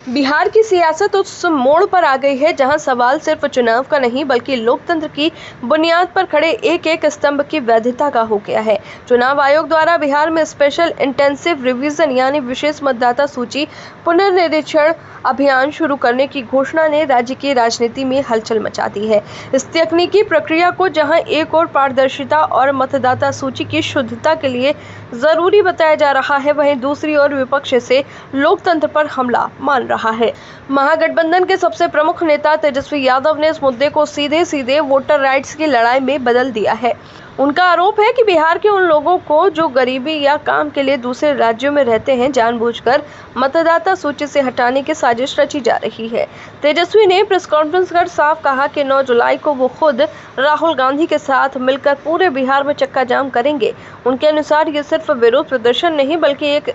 बिहार की सियासत उस मोड़ पर आ गई है जहां सवाल सिर्फ चुनाव का नहीं बल्कि लोकतंत्र की बुनियाद पर खड़े एक एक स्तंभ की वैधता का हो गया है। चुनाव आयोग द्वारा बिहार में स्पेशल इंटेंसिव रिवीजन यानी विशेष मतदाता सूची पुनर्निरीक्षण अभियान शुरू करने की घोषणा ने राज्य की राजनीति में हलचल मचा दी है। इस तकनीकी प्रक्रिया को जहां एक और पारदर्शिता और मतदाता सूची की शुद्धता के लिए जरूरी बताया जा रहा है, वहीं दूसरी ओर विपक्ष से लोकतंत्र पर हमला मान रहा है। महागठबंधन के सबसे प्रमुख नेता तेजस्वी यादव ने इस मुद्दे को सीधे सीधे वोटर राइट्स की लड़ाई में बदल दिया है। उनका आरोप है कि बिहार के उन लोगों को जो गरीबी या काम के लिए दूसरे राज्यों में रहते हैं, जानबूझकर मतदाता सूची से हटाने की साजिश रची जा रही है। तेजस्वी ने प्रेस कॉन्फ्रेंस कर साफ कहा कि 9 जुलाई को वो खुद राहुल गांधी के साथ मिलकर पूरे बिहार में चक्का जाम करेंगे। उनके अनुसार ये सिर्फ विरोध प्रदर्शन नहीं बल्कि एक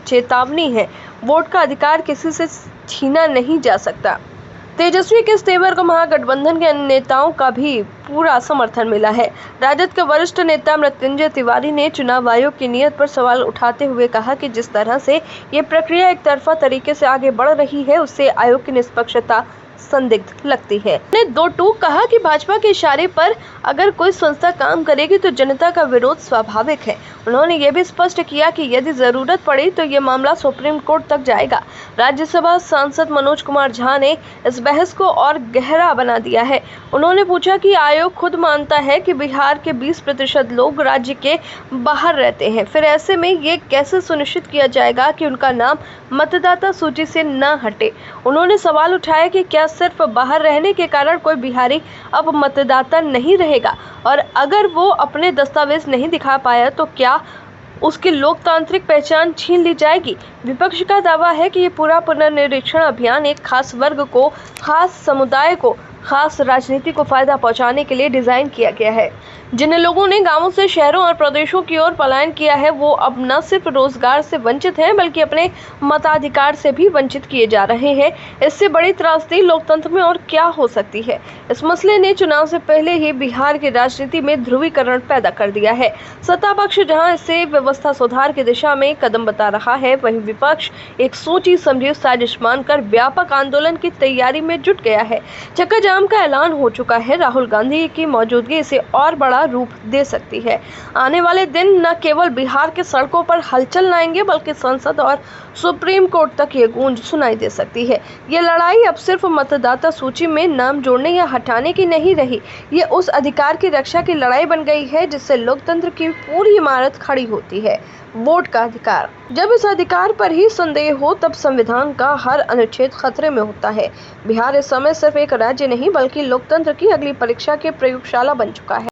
चेतावनी है। वोट का अधिकार किसी से छीना नहीं जा सकता। तेजस्वी के इस तेवर को महागठबंधन के अन्य नेताओं का भी पूरा समर्थन मिला है। राजद के वरिष्ठ नेता मृत्युंजय तिवारी ने चुनाव आयोग की नीयत पर सवाल उठाते हुए कहा कि जिस तरह से ये प्रक्रिया एक तरफा तरीके से आगे बढ़ रही है, उससे आयोग की निष्पक्षता संदिग्ध लगती है। ने दो टूक कहा कि भाजपा के इशारे पर अगर कोई संस्था काम करेगी तो जनता का विरोध स्वाभाविक है। उन्होंने ये भी स्पष्ट किया कि यदि जरूरत पड़ी तो ये मामला सुप्रीम कोर्ट तक जाएगा। राज्यसभा सांसद मनोज कुमार झा ने इस बहस को और गहरा बना दिया है। उन्होंने पूछा कि आयोग खुद मानता है कि बिहार के 20% लोग राज्य के बाहर रहते हैं, फिर ऐसे में ये कैसे सुनिश्चित किया जाएगा कि उनका नाम मतदाता सूची से न हटे। उन्होंने सवाल उठाया कि क्या सिर्फ बाहर रहने के कारण कोई बिहारी अब मतदाता नहीं रहेगा, और अगर वो अपने दस्तावेज नहीं दिखा पाया तो क्या उसकी लोकतांत्रिक पहचान छीन ली जाएगी। विपक्ष का दावा है कि ये पूरा पुनर्निरीक्षण अभियान एक खास वर्ग को, खास समुदाय को, खास राजनीति को फायदा पहुंचाने के लिए डिजाइन किया गया है। जिन लोगों ने गांवों से शहरों और प्रदेशों की ओर पलायन किया है, वो अब न सिर्फ रोजगार से वंचित हैं बल्कि अपने मताधिकार से भी वंचित किए जा रहे हैं। इससे बड़ी त्रासदी लोकतंत्र में और क्या हो सकती है। इस मसले ने चुनाव से पहले ही बिहार की राजनीति में ध्रुवीकरण पैदा कर दिया है। सत्ता पक्ष जहां इसे व्यवस्था सुधार की दिशा में कदम बता रहा है, वहीं विपक्ष एक सोची समझी साजिश मानकर व्यापक आंदोलन की तैयारी में जुट गया है। चक्का जाम का ऐलान हो चुका है। राहुल गांधी की मौजूदगी इसे और बड़ा रूप दे सकती है। आने वाले दिन न केवल बिहार के सड़कों पर हलचल लाएंगे बल्कि संसद और सुप्रीम कोर्ट तक ये गूंज सुनाई दे सकती है। ये लड़ाई अब सिर्फ मतदाता सूची में नाम जोड़ने या हटाने की नहीं रही, ये उस अधिकार की रक्षा की लड़ाई बन गई है जिससे लोकतंत्र की पूरी इमारत खड़ी होती है, वोट का अधिकार। जब इस अधिकार पर ही संदेह हो तब संविधान का हर अनुच्छेद खतरे में होता है। बिहार इस समय सिर्फ एक राज्य नहीं बल्कि लोकतंत्र की अगली परीक्षा की प्रयोगशाला बन चुका है।